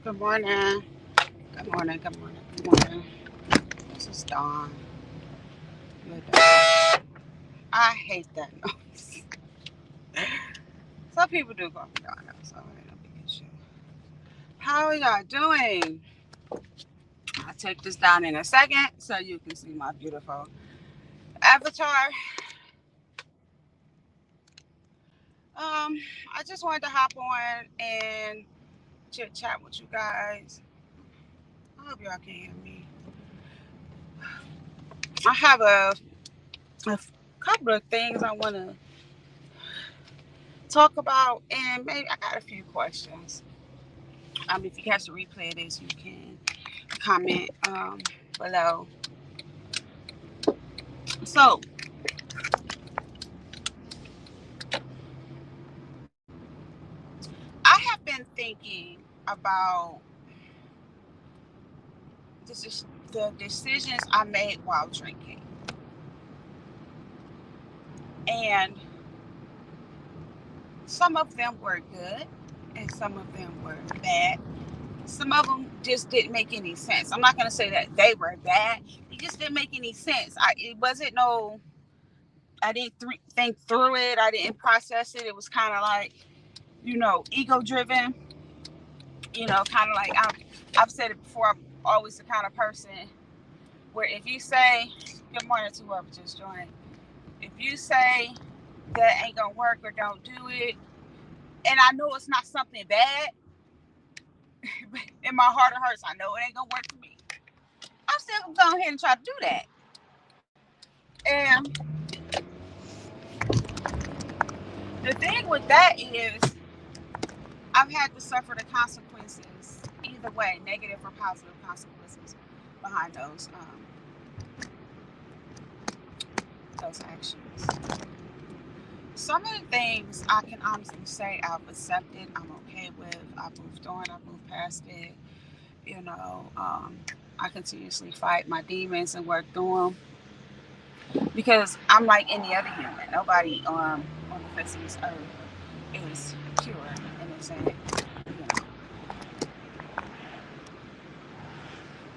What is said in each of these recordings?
Good morning. Good morning. Good morning. Good morning. This is Dawn. Good Dawn. I hate that noise. Some people do call me Dawn, though, so it ain't no big issue. How are y'all doing? I'll take this down in a second so you can see my beautiful avatar. I just wanted to hop on and chit chat with you guys. I hope y'all can hear me. I have a couple of things I want to talk about, and maybe I got a few questions. If you catch the replay of this, you can comment below. So, I have been thinking about the decisions I made while drinking, and some of them were good, and some of them were bad. Some of them just didn't make any sense. I'm not gonna say that they were bad; it just didn't make any sense. It wasn't no. I didn't think through it. I didn't process it. It was kind of like, ego driven. Kind of like I've said it before. I'm always the kind of person where if you say, good morning to whoever just joined, if you say that ain't gonna work or don't do it, and I know it's not something bad, but in my heart of hearts, I know it ain't gonna work for me. I'm still gonna go ahead and try to do that. And the thing with that is, I've had to suffer the consequences either way, negative or positive consequences behind those actions. Some of the things I can honestly say I've accepted, I'm okay with, I've moved on, I've moved past it. You know, I continuously fight my demons and work through them because I'm like any other human. Nobody on the face of this earth is pure, innocent,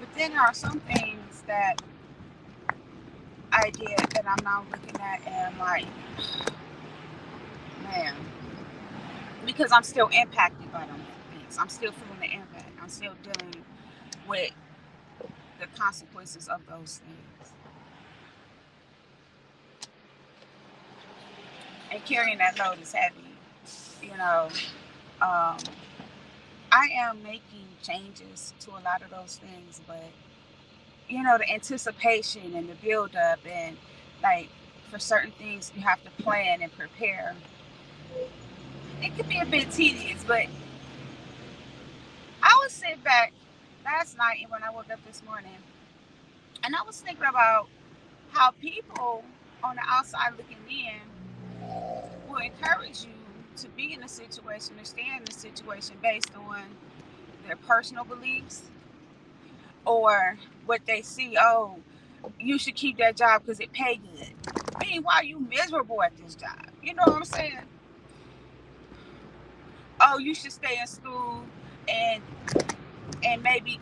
But then there are some things that I did that I'm now looking at and like, man, because I'm still impacted by them things. I'm still feeling the impact. I'm still dealing with the consequences of those things. And carrying that load is heavy. You know, um, I am making changes to a lot of those things, but the anticipation and the build up and like for certain things you have to plan and prepare. It could be a bit tedious, but I was sitting back last night and when I woke up this morning, and I was thinking about how people on the outside looking in will encourage you to be in a situation or stay in a situation based on their personal beliefs or what they see. Oh, you should keep that job because it pay good. Meanwhile, you miserable at this job. You know what I'm saying? Oh, you should stay in school and maybe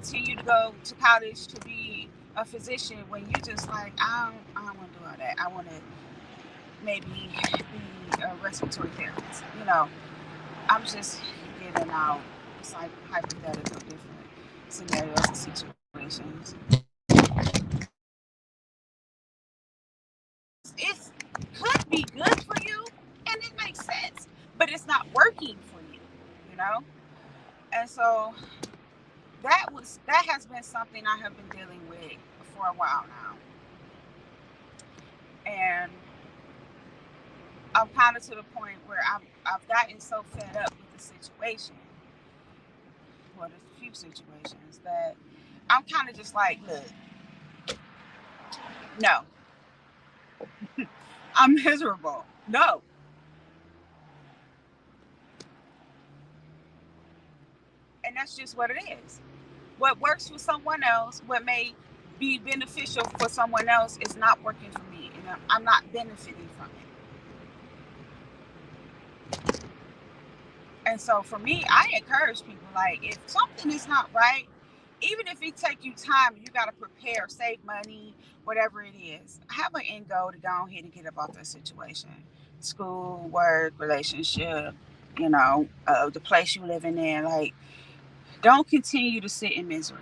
continue to go to college to be a physician when you just like I don't want to do all that. I want to maybe be a respiratory therapist. I'm just giving out hypothetical different scenarios and situations. It could be good for you and it makes sense, but it's not working for you, you know? And so that has been something I have been dealing with for a while now. And I'm kind of to the point where I've gotten so fed up with the situation, well, there's a few situations that I'm kind of just like, look, no, I'm miserable. No. And that's just what it is. What works for someone else, what may be beneficial for someone else, is not working for me, and I'm not benefiting from it. And so for me, I encourage people, like, if something is not right, even if it take you time, you got to prepare, save money, whatever it is, have an end goal to go ahead and get about that situation. School, work, relationship, the place you living in. Like, don't continue to sit in misery.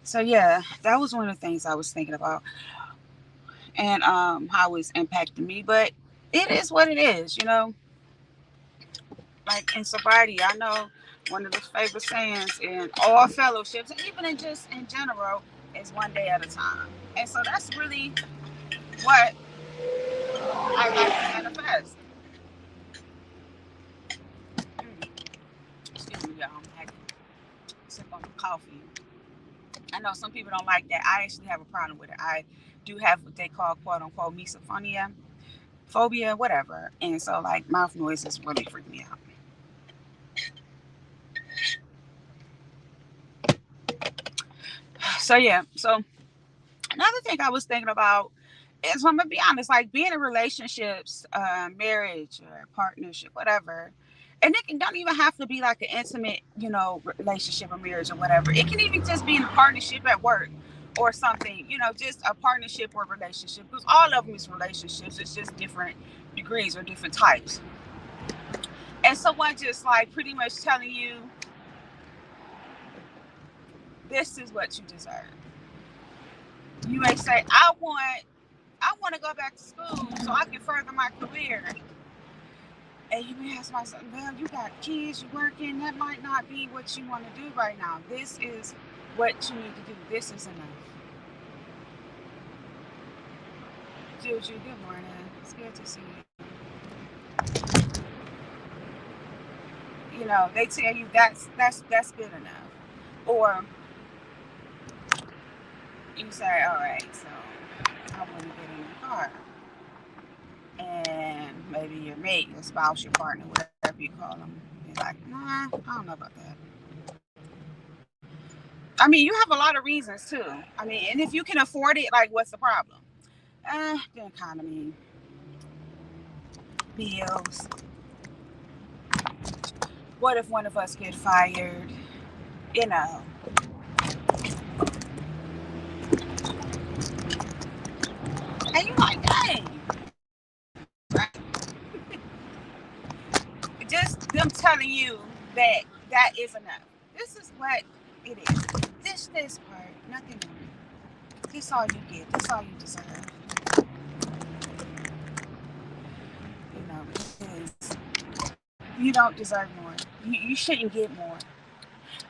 So yeah, that was one of the things I was thinking about, and how it's impacting me. But it is what it is, like in sobriety. I know one of the favorite sayings in all fellowships, and even in just in general, is one day at a time. And so that's really what I like to manifest. Mm, excuse me, y'all. I had to sip on the coffee. I know some people don't like that. I actually have a problem with it. I do have what they call, quote unquote, misophonia, phobia, whatever. And so, like, mouth noises really freak me out. So yeah. So another thing I was thinking about is, I'm gonna be honest, like being in relationships, marriage or partnership, whatever. And it don't even have to be like an intimate, relationship or marriage or whatever. It can even just be in a partnership at work or something, just a partnership or relationship. Because all of them is relationships. It's just different degrees or different types. And someone just like pretty much telling you, this is what you deserve. You may say, I want to go back to school so I can further my career. And you may ask myself, well, you got kids, you're working, that might not be what you want to do right now. This is what you need to do. This is enough. Juju, good morning. It's good to see you. They tell you that's good enough. Or you say, all right, so I want to get in the car. And maybe your mate, your spouse, your partner, whatever you call them, is like, nah, I don't know about that. I mean, you have a lot of reasons too. I mean, and if you can afford it, like, what's the problem? The economy, bills. What if one of us get fired? You know, and you're like, dang, right? Just them telling you that that is enough. This is what it is. This part, nothing more. This all you get. This all you deserve. Because you don't deserve more. You shouldn't get more.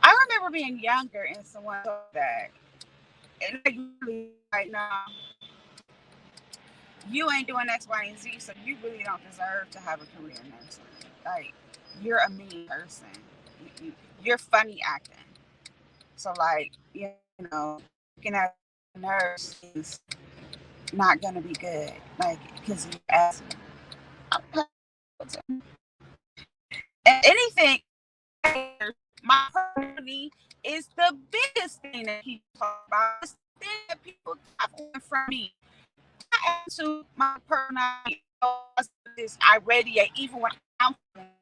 I remember being younger and someone told that, and like, really right now, you ain't doing X, Y, and Z, so you really don't deserve to have a career in nursing. Like, you're a mean person. You're funny acting. So, like, looking at a nurse is not gonna be good. Like, because you're asking. And anything, my personality is the biggest thing that people talk about. It's the thing that people want from me. My attitude, my personality, this I radiate even when I'm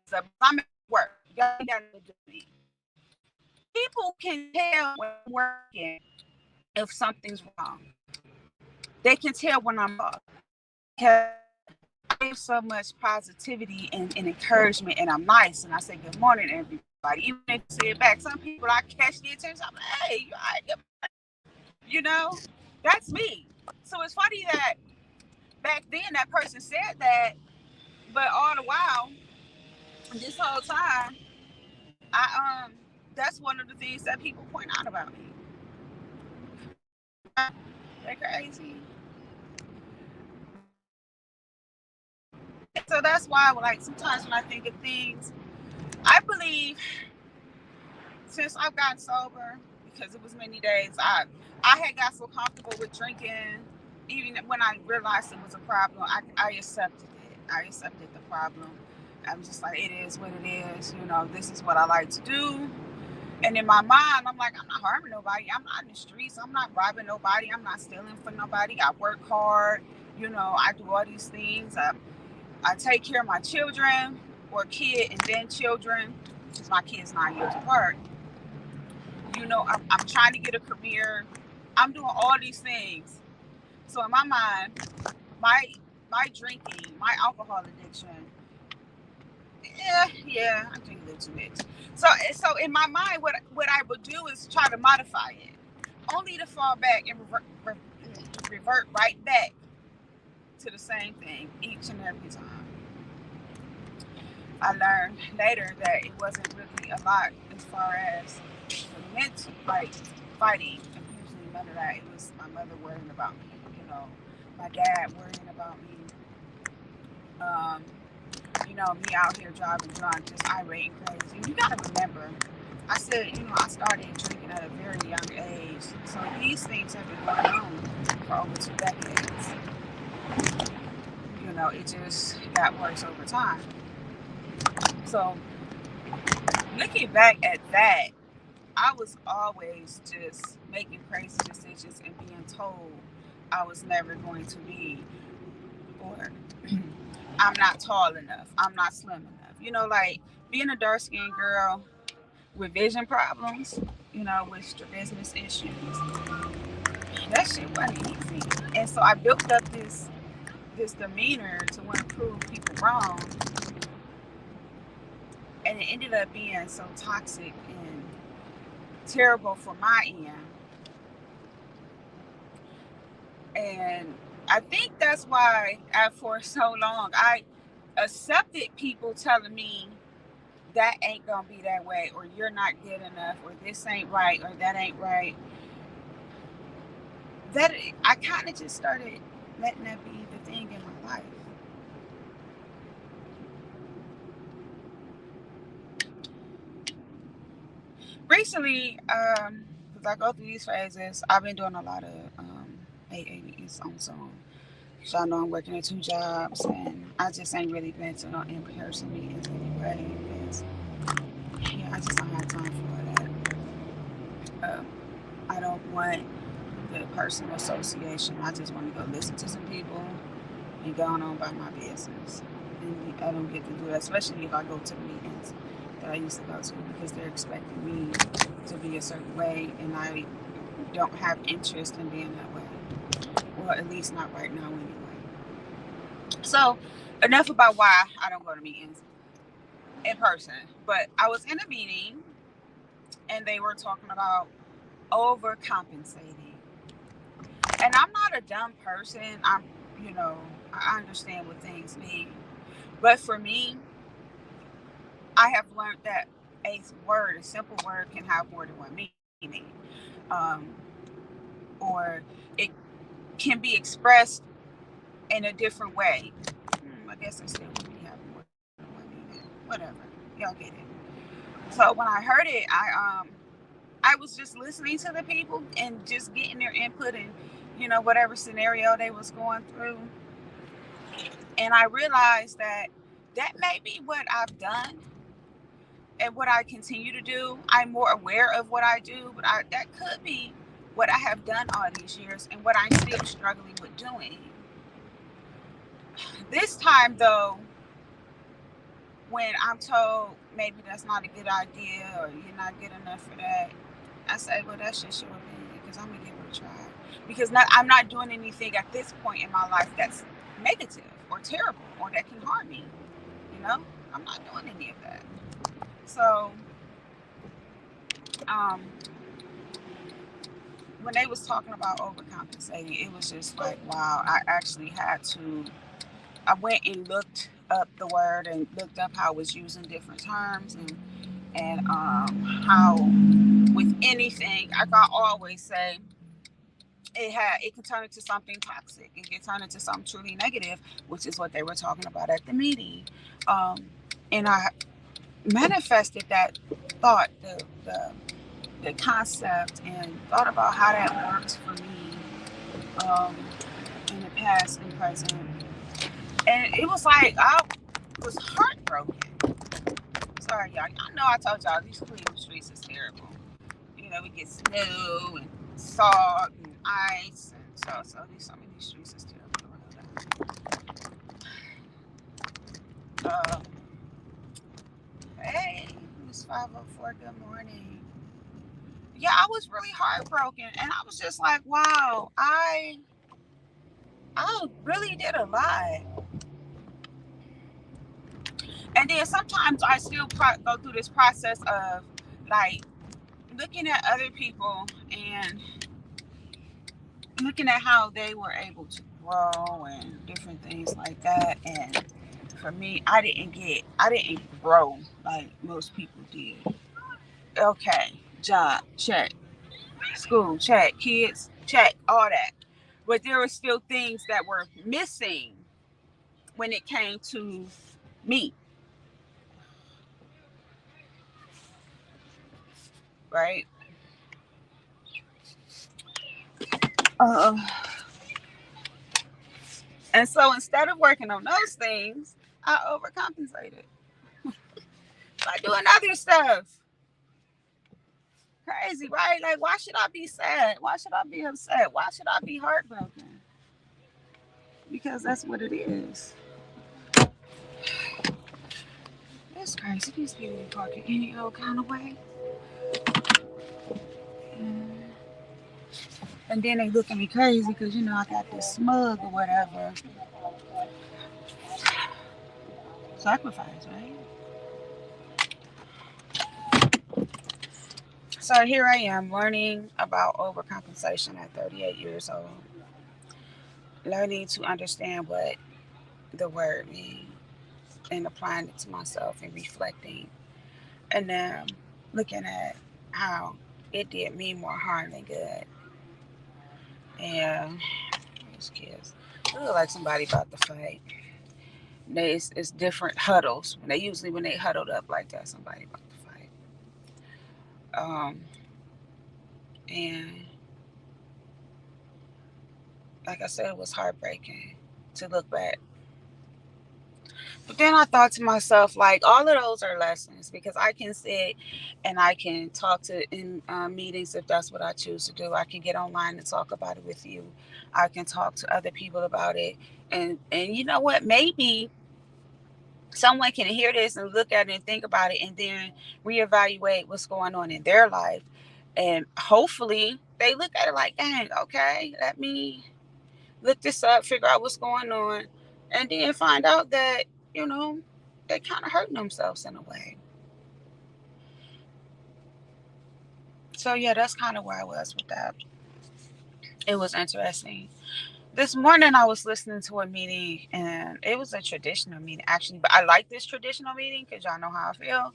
stuff. I'm at work. You got to do me. People can tell when I'm working if something's wrong. They can tell when I'm off. Because I give so much positivity and encouragement, and I'm nice, and I say good morning to everybody. Even if you say it back, some people I catch the attention. I'm like, hey, you all right? You know, that's me. So it's funny that back then that person said that, but all the while, this whole time, I that's one of the things that people point out about me. They're crazy. So that's why, like, sometimes when I think of things, I believe since I've gotten sober, because it was many days, I had got so comfortable with drinking, even when I realized it was a problem, I accepted it. I accepted the problem. I'm just like, it is what it is. This is what I like to do. And in my mind, I'm like, I'm not harming nobody. I'm not in the streets. I'm not robbing nobody. I'm not stealing from nobody. I work hard. I do all these things. I take care of my children, or kid and then children, because my kid's 9 years apart. I'm trying to get a career. I'm doing all these things. So in my mind, my my drinking, my alcohol addiction, yeah, I drink a little too much. So in my mind, what I would do is try to modify it, only to fall back and revert right back to the same thing each and every time. I learned later that it wasn't really a lot as far as the mental, like fighting, abusing, none of that. It was my mother worrying about me, my dad worrying about me, um, me out here driving drunk, just irate and crazy. And you gotta remember, I said, I started drinking at a very young age. So these things have been going on for over 2 decades. It just got worse over time. So looking back at that, I was always just making crazy decisions and being told I was never going to be, or I'm not tall enough, I'm not slim enough. Like being a dark skinned girl with vision problems, with strabismus issues, that shit wasn't easy. And so I built up this demeanor to want to prove people wrong, and it ended up being so toxic and terrible for my end. And I think that's why, for so long, I accepted people telling me that ain't gonna be that way, or you're not good enough, or this ain't right, or that ain't right. That I kind of just started letting that be the thing in my life. Recently, because I go through these phases, I've been doing a lot of AAVs on Zoom. So I know I'm working at 2 jobs, and I just ain't really been to no in-person meetings anyway. Because, yeah, I just don't have time for that. I don't want the personal association. I just want to go listen to some people and go on about my business. And I don't get to do that, especially if I go to the meetings that I used to go to, because they're expecting me to be a certain way, and I don't have interest in being that way. Well, at least not right now anyway. So, enough about why I don't go to meetings in person. But I was in a meeting, and they were talking about overcompensating. And I'm not a dumb person. I understand what things mean. But for me, I have learned that a simple word, can have more than one meaning. Um, or it can be expressed in a different way. I guess I still would be having more than one meaning. Whatever. Y'all get it. So when I heard it, I was just listening to the people and just getting their input, and whatever scenario they was going through. And I realized that that may be what I've done and what I continue to do. I'm more aware of what I do, but that could be what I have done all these years and what I'm still struggling with doing. This time, though, when I'm told maybe that's not a good idea, or you're not good enough for that, I say, well, that's just your opinion, because I'm going to give it a try. Because I'm not doing anything at this point in my life that's negative or terrible or that can harm me. You know, I'm not doing any of that. So, um, when they was talking about overcompensating, it was just like, wow, I actually had to. I went and looked up the word and looked up how it was used in different terms, and how with anything, I can always say it can turn into something toxic. It can turn into something truly negative, which is what they were talking about at the meeting. Um, and I manifested that thought, the concept, and thought about how that worked for me, in the past and present. And it was like I was heartbroken. Sorry, y'all. Y'all know I told y'all these Cleveland streets is terrible. We get snow and salt and ice, and so some of these streets is terrible. Um, hey, Miss 504, good morning. Yeah, I was really heartbroken, and I was just like, wow, I really did a lot. And then sometimes I still go through this process of like looking at other people and looking at how they were able to grow and different things like that. And for me, I didn't grow like most people did. Okay, job check, school check, kids check, all that. But there were still things that were missing when it came to me, right? Uh, and so instead of working on those things, I overcompensated by doing other stuff. Crazy, right? Like, why should I be sad? Why should I be upset? Why should I be heartbroken? Because that's what it is. That's crazy. These people be talking any old kind of way. Mm. And then they look at me crazy because, I got this smug or whatever. Sacrifice, right? So here I am learning about overcompensation at 38 years old, learning to understand what the word means and applying it to myself and reflecting. And then looking at how it did me more harm than good. And these kids, they look like somebody about to fight. It's different huddles. When they huddled up like that, somebody about to fight. Um, and like I said, it was heartbreaking to look back. But then I thought to myself, like, all of those are lessons because I can sit and I can talk to in meetings if that's what I choose to do. I can get online and talk about it with you. I can talk to other people about it. And you know what? Maybe someone can hear this and look at it and think about it and then reevaluate what's going on in their life. And hopefully they look at it like, dang, okay, let me look this up, figure out what's going on, and then find out that, you know, they kind of hurting themselves in a way. So yeah, that's kind of where I was with that. It was interesting. This morning I was listening to a meeting and it was a traditional meeting actually, but I like this traditional meeting because y'all know how I feel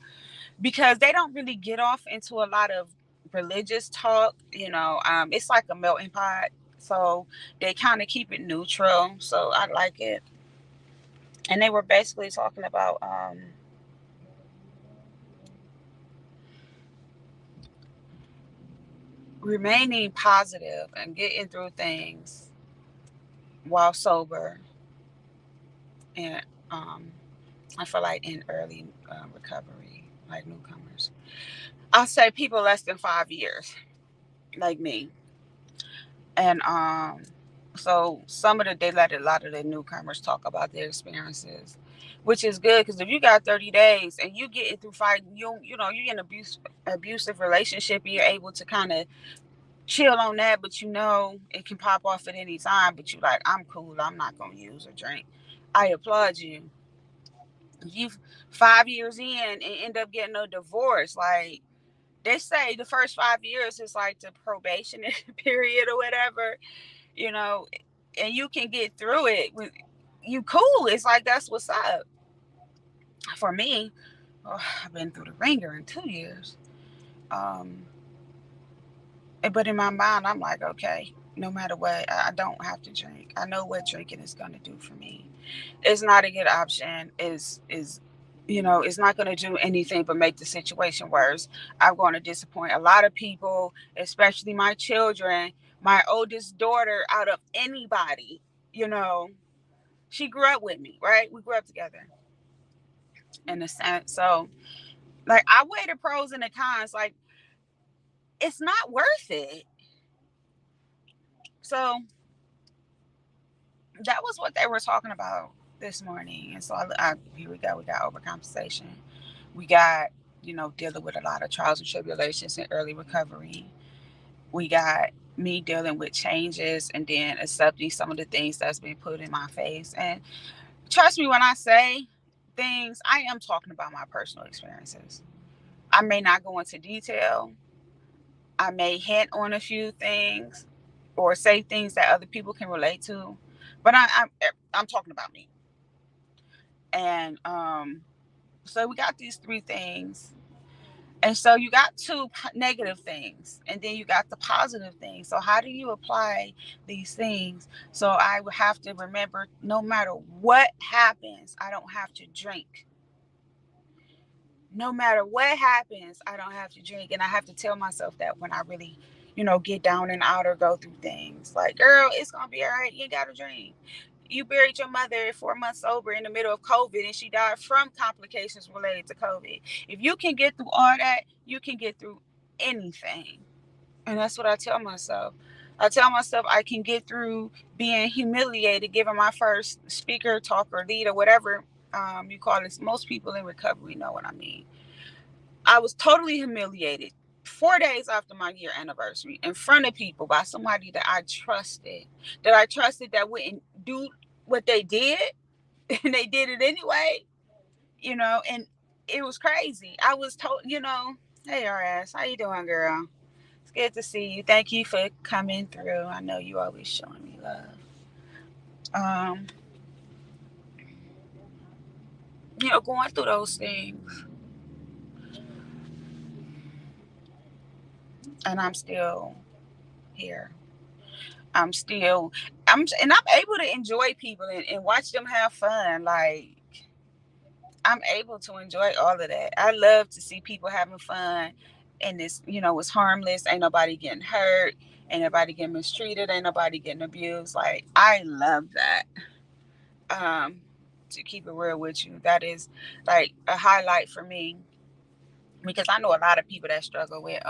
because they don't really get off into a lot of religious talk. It's like a melting pot, so they kind of keep it neutral. So I like it, and they were basically talking about remaining positive and getting through things while sober, and I feel like in early recovery, like newcomers. I'll say people less than 5 years, like me, and so they let a lot of the newcomers talk about their experiences, which is good because if you got 30 days and you get it through fighting, you're in abusive relationship and you're able to kind of chill on that, but it can pop off at any time. But you like, I'm cool. I'm not gonna use or drink. I applaud you. You 5 years in and end up getting a divorce. Like they say, the first 5 years is like the probationary period or whatever. You know, and you can get through it. You cool. It's like that's what's up. For me, I've been through the ringer in 2 years. Um, But in my mind, I'm like, okay, no matter what, I don't have to drink. I know what drinking is going to do for me. It's not a good option. It's not going to do anything but make the situation worse. I'm going to disappoint a lot of people, especially my children. My oldest daughter, out of anybody, you know, she grew up with me, right? We grew up together in a sense. So, like, I weigh the pros and the cons. Like, it's not worth it. So That was what they were talking about this morning. And so here we go. We got overcompensation. We got, dealing with a lot of trials and tribulations and early recovery. We got me dealing with changes and then accepting some of the things that's been put in my face. And trust me when I say things, I am talking about my personal experiences. I may not go into detail. I may hint on a few things or say things that other people can relate to, but I'm talking about me. And so we got these three things. And so you got two negative things, and then you got the positive things. So how do you apply these things? So I would have to remember, no matter what happens, I don't have to drink. No matter what happens, I don't have to drink. And I have to tell myself that when I really, get down and out or go through things. Like, girl, it's gonna be all right. You ain't gotta drink. You buried your mother 4 months sober in the middle of COVID, and she died from complications related to COVID. If you can get through all that, you can get through anything. And that's what I tell myself. I tell myself I can get through being humiliated, giving my first speaker, talk, or lead, or whatever you call it. Most people in recovery know what I mean. I was totally humiliated 4 days after my year anniversary in front of people by somebody that I trusted that wouldn't do what they did, and they did it anyway, and it was crazy. I was told, hey, RS, how you doing, girl? It's good to see you. Thank you for coming through. I know you always showing me love. Um, going through those things, and I'm still here. I'm still, and I'm able to enjoy people and watch them have fun. Like, I'm able to enjoy all of that. I love to see people having fun, and it's harmless. Ain't nobody getting hurt. Ain't nobody getting mistreated. Ain't nobody getting abused. Like, I love that. Um, to keep it real with you, that is like a highlight for me, because I know a lot of people that struggle with,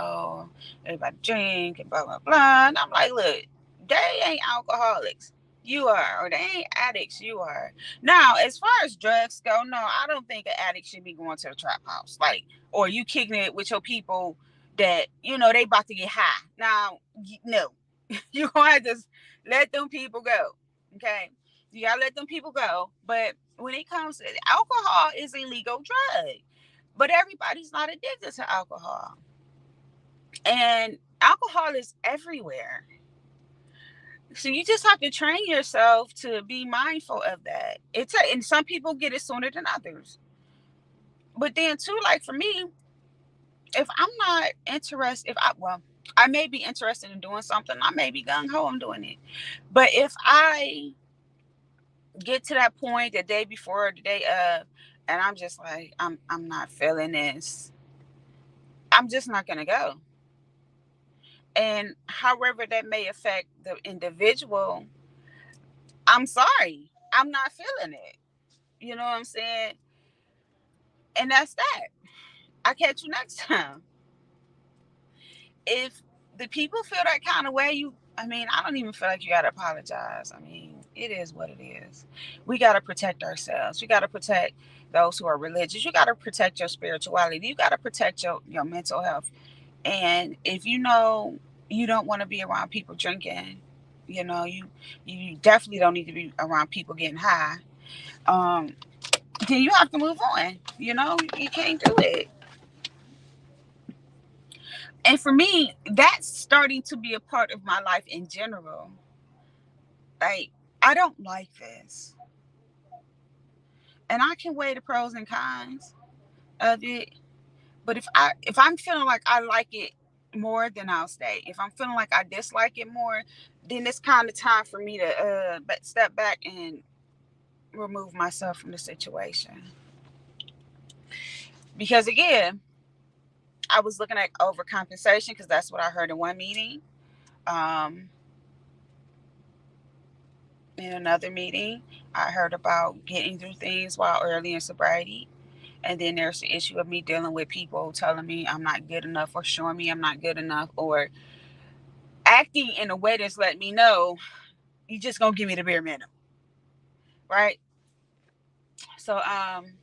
everybody drink and blah blah blah. And I'm like, look, they ain't alcoholics. You are, or they ain't addicts. You are. Now, as far as drugs go, no, I don't think an addict should be going to a trap house, like, or you kicking it with your people that they about to get high. Now, no, you gonna have to let them people go. Okay, you gotta let them people go. But when it comes to alcohol, is a legal drug, but everybody's not addicted to alcohol. And alcohol is everywhere. So you just have to train yourself to be mindful of that. And some people get it sooner than others. But then too, like for me, if I'm not interested, I may be interested in doing something. I may be gung ho on doing it. But if I get to that point the day before or the day of, and I'm just like, I'm not feeling this, I'm just not gonna go. And however that may affect the individual, I'm sorry, I'm not feeling it. You know what I'm saying? And that's that. I catch you next time. If the people feel that kind of way, I don't even feel like you gotta apologize. I mean, it is what it is. We gotta protect ourselves. We gotta protect those who are religious. You gotta protect your spirituality. You gotta protect your mental health. And if you don't want to be around people drinking, you definitely don't need to be around people getting high. Um, then you have to move on. You can't do it. And for me, that's starting to be a part of my life in general. Like, I don't like this, and I can weigh the pros and cons of it. But if I'm feeling like I like it more, then I'll stay. If I'm feeling like I dislike it more, then it's kind of time for me to step back and remove myself from the situation. Because again, I was looking at overcompensation because that's what I heard in one meeting. Um, in another meeting, I heard about getting through things while early in sobriety. And then there's the issue of me dealing with people telling me I'm not good enough, or showing me I'm not good enough, or acting in a way that's letting me know you just gonna give me the bare minimum. right? So I'm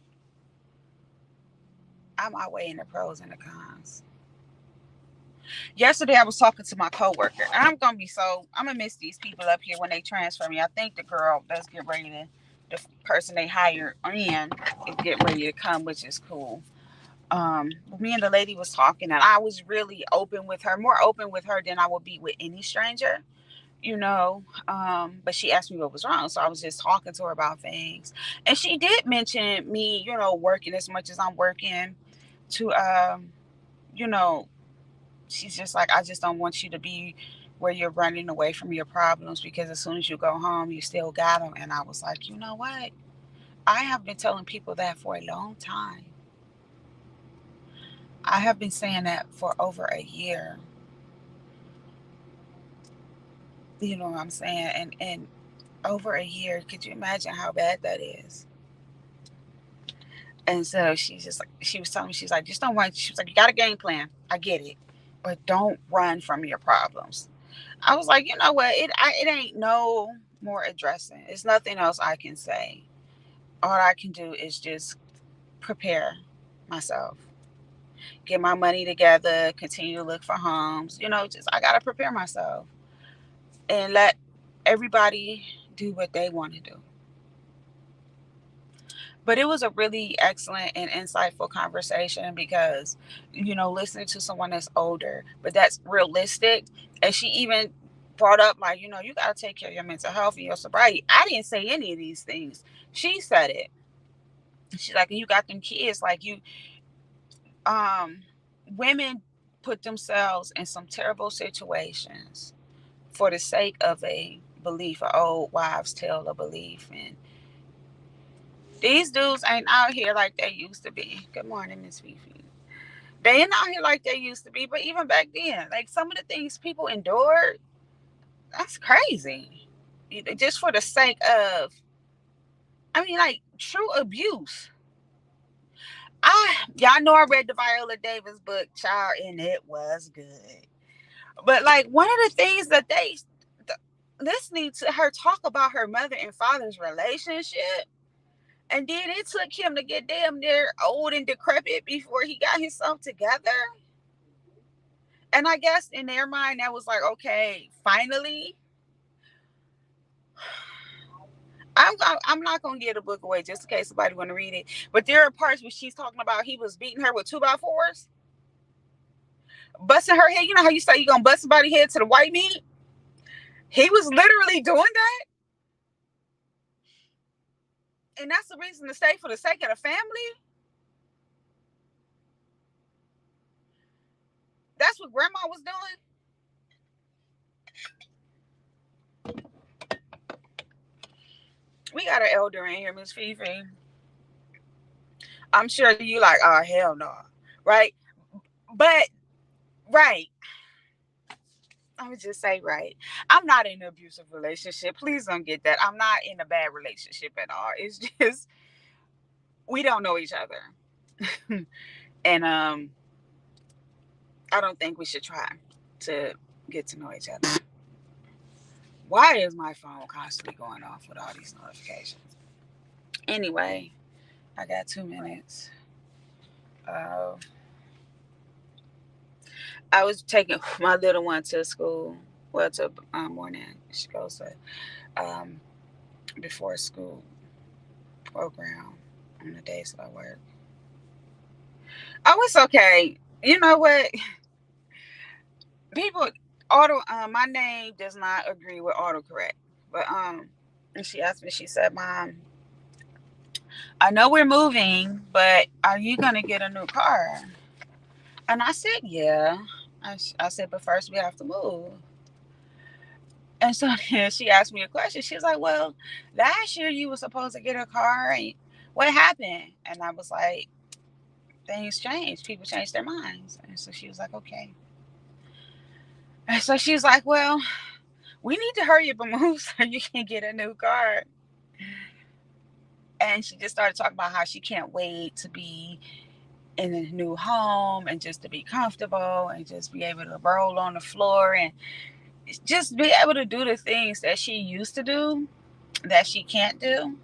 out weighing the pros and the cons. Yesterday I was talking to my coworker, and I'm gonna miss these people up here when they transfer me. I think the girl that's getting ready to, the person they hired in is getting ready to come, which is cool. Me and the lady was talking, and I was really open with her, more open with her than I would be with any stranger, you know. But she asked me what was wrong, so I was just talking to her about things, and she did mention me, working as much as I'm working to, you know, she's just like, I just don't want you to be where you're running away from your problems, because as soon as you go home, you still got them. And I was like, you know what? I have been telling people that for a long time. I have been saying that for over a year. You know what I'm saying? And over a year, could you imagine how bad that is? And so she was telling me, she's like, just don't run. She was like, you got a game plan. I get it. But don't run from your problems. I was like, you know what? It ain't no more addressing. It's nothing else I can say. All I can do is just prepare myself, get my money together, continue to look for homes. Just I gotta prepare myself and let everybody do what they want to do. But it was a really excellent and insightful conversation because, listening to someone that's older, but that's realistic. And she even brought up, like, you got to take care of your mental health and your sobriety. I didn't say any of these things. She said it. She's like, you got them kids, like um, women put themselves in some terrible situations for the sake of a belief, an old wives' tale of belief. And these dudes ain't out here like they used to be. Good morning, Miss Fifi. They ain't out here like they used to be, but even back then, like some of the things people endured, that's crazy. Just for the sake of, I mean, like true abuse. Y'all know I read the Viola Davis book, child, and it was good. But like one of the things that listening to her talk about her mother and father's relationship, and then it took him to get damn near old and decrepit before he got himself together. And I guess in their mind, that was like, okay, finally. I'm not gonna give the book away just in case somebody want to read it. But there are parts where she's talking about he was beating her with 2x4s, busting her head. You know how you say you gonna bust somebody's head to the white meat? He was literally doing that, and that's the reason to stay for the sake of the family. That's what grandma was doing. We got an elder in here, Miss Fifi. I'm sure you like, oh hell no, right? But right, I would just say right. I'm not in an abusive relationship. Please don't get that. I'm not in a bad relationship at all. It's just we don't know each other, and I don't think we should try to get to know each other. Why is my phone constantly going off with all these notifications? Anyway, I got 2 minutes. Uh, I was taking my little one to school. Well, to morning. She goes to um, before school program on the days that I work. Oh, it's okay. You know what? People my name does not agree with autocorrect. But and she asked me, she said, Mom, I know we're moving, but are you gonna get a new car? And I said, yeah. I said, but first we have to move. And so then she asked me a question. She was like, well, last year you were supposed to get a car. And what happened? And I was like, things change. People change their minds. And so she was like, okay. And so she was like, well, we need to hurry up and move so you can get a new car. And she just started talking about how she can't wait to be in a new home and just to be comfortable and just be able to roll on the floor and just be able to do the things that she used to do that she can't do.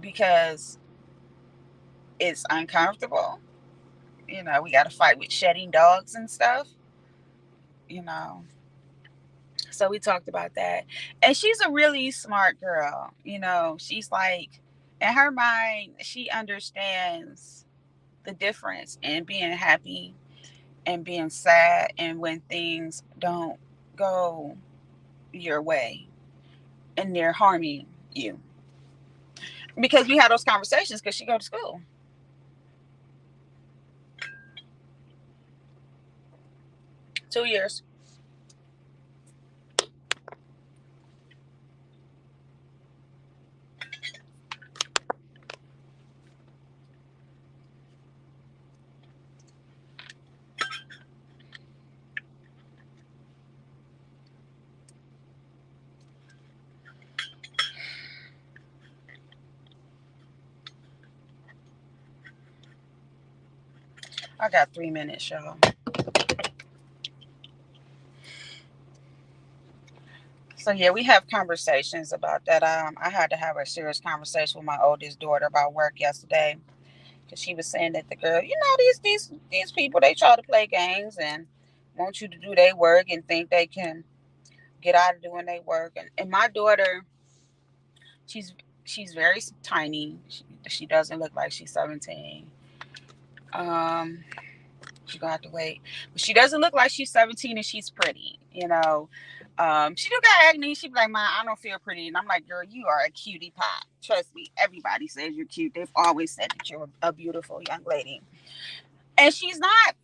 because it's uncomfortable. We got to fight with shedding dogs and stuff, you know. So we talked about that. And she's a really smart girl. She's like, in her mind, she understands the difference in being happy and being sad and when things don't go your way and they're harming you. Because we had those conversations because she go to school. 2 years. I got 3 minutes, y'all. So yeah, we have conversations about that. I had to have a serious conversation with my oldest daughter about work yesterday because she was saying that the girl, these people, they try to play games and want you to do their work and think they can get out of doing their work. And my daughter, she's she's very tiny. She doesn't look like she's 17. Um, She's gonna have to wait. But she doesn't look like she's 17 and she's pretty. She do got acne. She be like, "Ma, I don't feel pretty." And I'm like, "Girl, you are a cutie pie. Trust me. Everybody says you're cute. They've always said that you're a beautiful young lady." And she's not.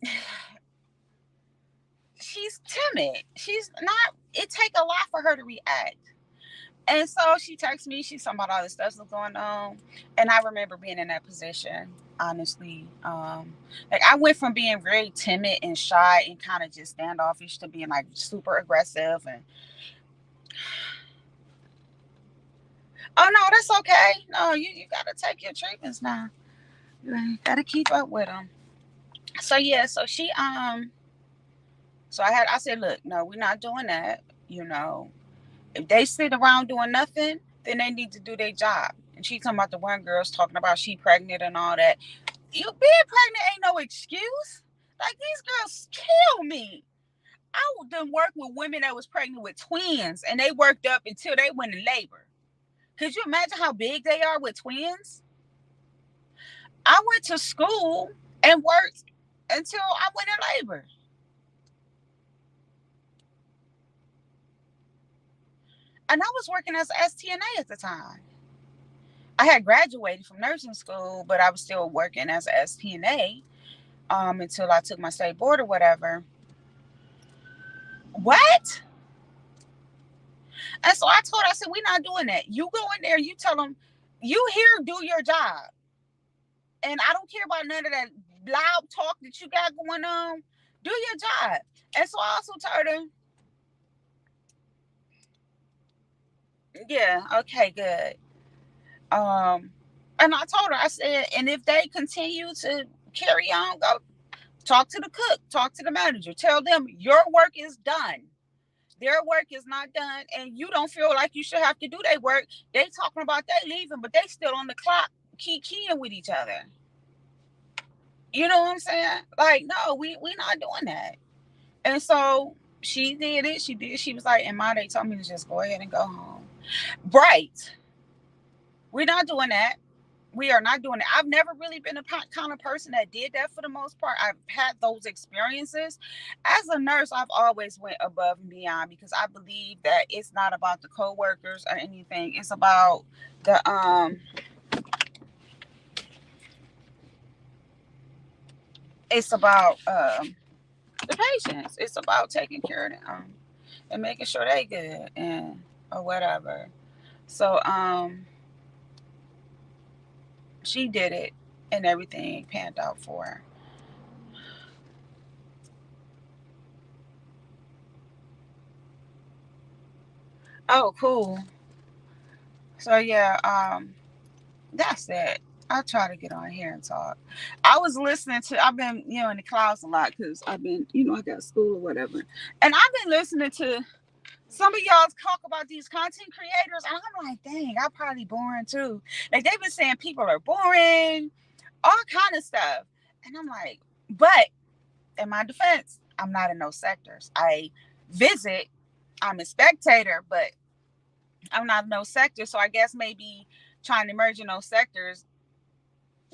She's timid. She's not. It take a lot for her to react. And so she texts me. She's talking about all this stuff that's going on. And I remember being in that position, honestly. Like I went from being very timid and shy and kind of just standoffish to being like super aggressive. And oh no, that's okay. No, you got to take your treatments now. You got to keep up with them. So yeah, so I said, look, no, we're not doing that. If they sit around doing nothing, then they need to do their job. And she talking about the one girl's talking about she pregnant and all that. You being pregnant ain't no excuse. Like these girls kill me. I done worked with women that was pregnant with twins and they worked up until they went in labor. Could you imagine how big they are with twins? I went to school and worked until I went in labor. And I was working as an STNA at the time. I had graduated from nursing school, but I was still working as an STNA until I took my state board or whatever. What? And so I told her, I said, we're not doing that. You go in there, you tell them, you here, do your job. And I don't care about none of that loud talk that you got going on. Do your job. And so I also told her, yeah, okay, good. And I told her, I said, and if they continue to carry on, go talk to the cook, talk to the manager, tell them your work is done. Their work is not done, and you don't feel like you should have to do their work. They talking about they leaving, but they still on the clock, keying with each other. You know what I'm saying? Like, no, we not doing that. And so she did it. She did. She was like, and my they told me to just go ahead and go home. Right. We're not doing that. We are not doing it. I've never really been a kind of person that did that for the most part. I've had those experiences. As a nurse, I've always went above and beyond because I believe that it's not about the coworkers or anything. It's about the it's about the patients. It's about taking care of them and making sure they good and or whatever. So she did it and everything panned out for her. Oh, cool. So yeah, that's it. I try to get on here and talk. I was listening to. I've been, in the clouds a lot because I've been, I got school or whatever, and I've been listening to. Some of y'all talk about these content creators, and I'm like, dang, I'm probably boring too. Like they've been saying people are boring, all kind of stuff. And I'm like, but in my defense, I'm not in those sectors. I visit, I'm a spectator, but I'm not in those sectors. So I guess maybe trying to merge in those sectors,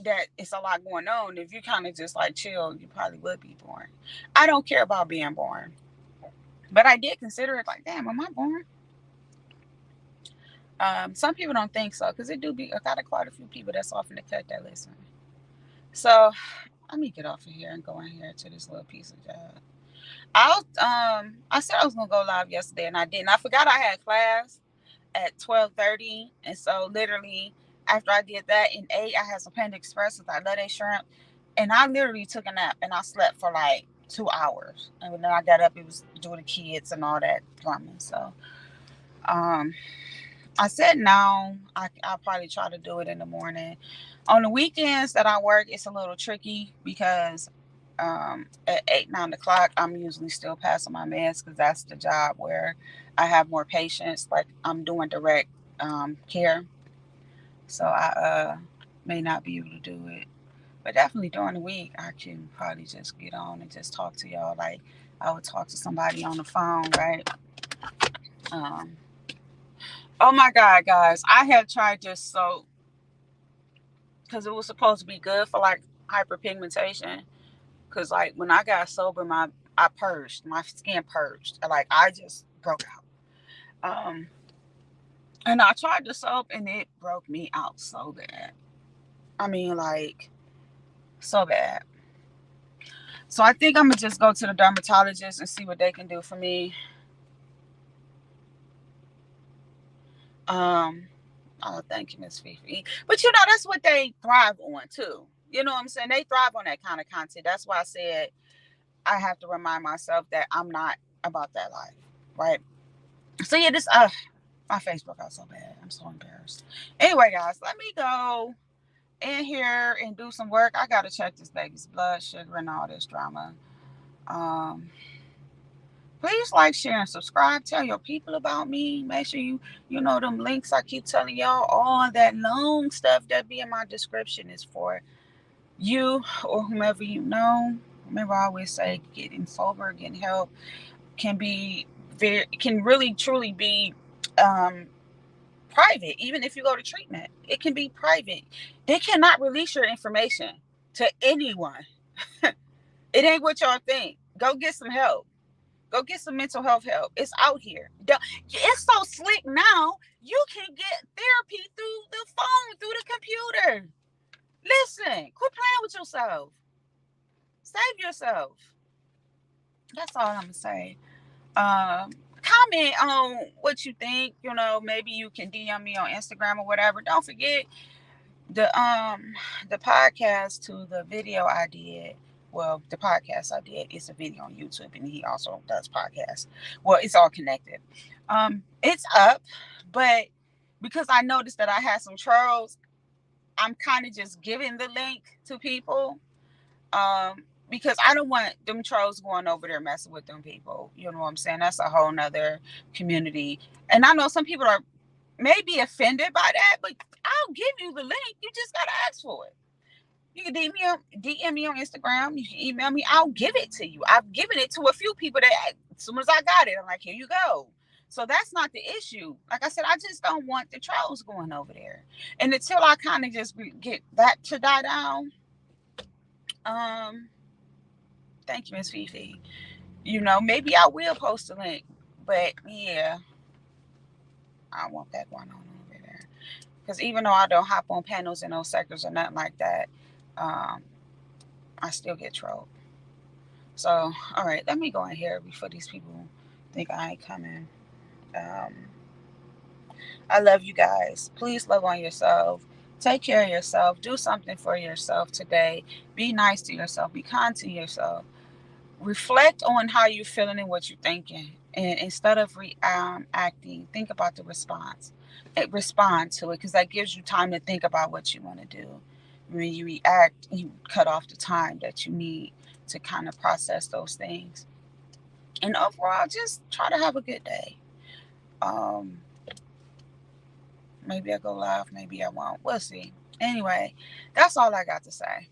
that it's a lot going on. If you kind of just like chill, you probably would be boring. I don't care about being boring, but I did consider it like, damn, am I boring? Some people don't think so because it do be. I got quite a few people that's often the cut that listen. So let me get off of here and go in here to this little piece of job. I said I was gonna go live yesterday and I didn't. I forgot I had class at 12:30, and so literally after I did that in 8, I had some Panda Express. I love that shrimp, and I literally took a nap and I slept for like 2 hours, and then I got up. It was doing the kids and all that drumming. So um, I said no. I'll probably try to do it in the morning. On the weekends that I work, it's a little tricky because at 8, 9 o'clock, I'm usually still passing my meds because that's the job where I have more patients. Like I'm doing direct care, so I may not be able to do it. But definitely during the week, I can probably just get on and just talk to y'all like I would talk to somebody on the phone, right? Um, oh my God, guys, I have tried this soap because it was supposed to be good for like hyperpigmentation. Because like when I got sober, I purged, my skin purged, like I just broke out. And I tried the soap and it broke me out so bad. I mean, like so bad. So I think I'm gonna just go to the dermatologist and see what they can do for me. Um, oh, thank you, Miss Fifi. But you know, that's what they thrive on too. You know what I'm saying? They thrive on that kind of content. That's why I said I have to remind myself that I'm not about that life, right? So yeah, this my face broke out so bad. I'm so embarrassed. Anyway, guys, let me go in here and do some work. I gotta check this baby's blood sugar and all this drama. Um, please like, share, and subscribe. Tell your people about me. Make sure you know them links I keep telling y'all. All that long stuff that be in my description is for you or whomever you know. Remember, I always say getting sober, getting help can really truly be um, private. Even if you go to treatment, it can be private. They cannot release your information to anyone. It ain't what y'all think. Go get some help. Go get some mental health help. It's out here. It's so slick now. You can get therapy through the phone, through the computer. Listen, quit playing with yourself. Save yourself. That's all I'm gonna say. Um, comment on what you think. You know, maybe you can DM me on Instagram or whatever. Don't forget the podcast to the video I did. Well, the podcast I did is a video on YouTube, and he also does podcasts. Well, it's all connected. It's up, but because I noticed that I had some trolls, I'm kind of just giving the link to people. Because I don't want them trolls going over there messing with them people. You know what I'm saying? That's a whole nother community. And I know some people are maybe offended by that, but I'll give you the link. You just gotta ask for it. You can DM me on Instagram. You can email me. I'll give it to you. I've given it to a few people that as soon as I got it, I'm like, here you go. So that's not the issue. Like I said, I just don't want the trolls going over there. And until I kind of just get that to die down, um, thank you, Miss Fifi. You know, maybe I will post a link. But yeah, I want that going on over there. Because even though I don't hop on panels in those sectors or nothing like that, um, I still get trolled. So, all right, let me go in here before these people think I ain't coming. Um, I love you guys. Please love on yourself. Take care of yourself. Do something for yourself today. Be nice to yourself. Be kind to yourself. Reflect on how you're feeling and what you're thinking. And instead of reacting, think about the response. Respond to it because that gives you time to think about what you want to do. When you react, you cut off the time that you need to kind of process those things. And overall, just try to have a good day. Um, maybe I go live, maybe I won't. We'll see. Anyway, that's all I got to say.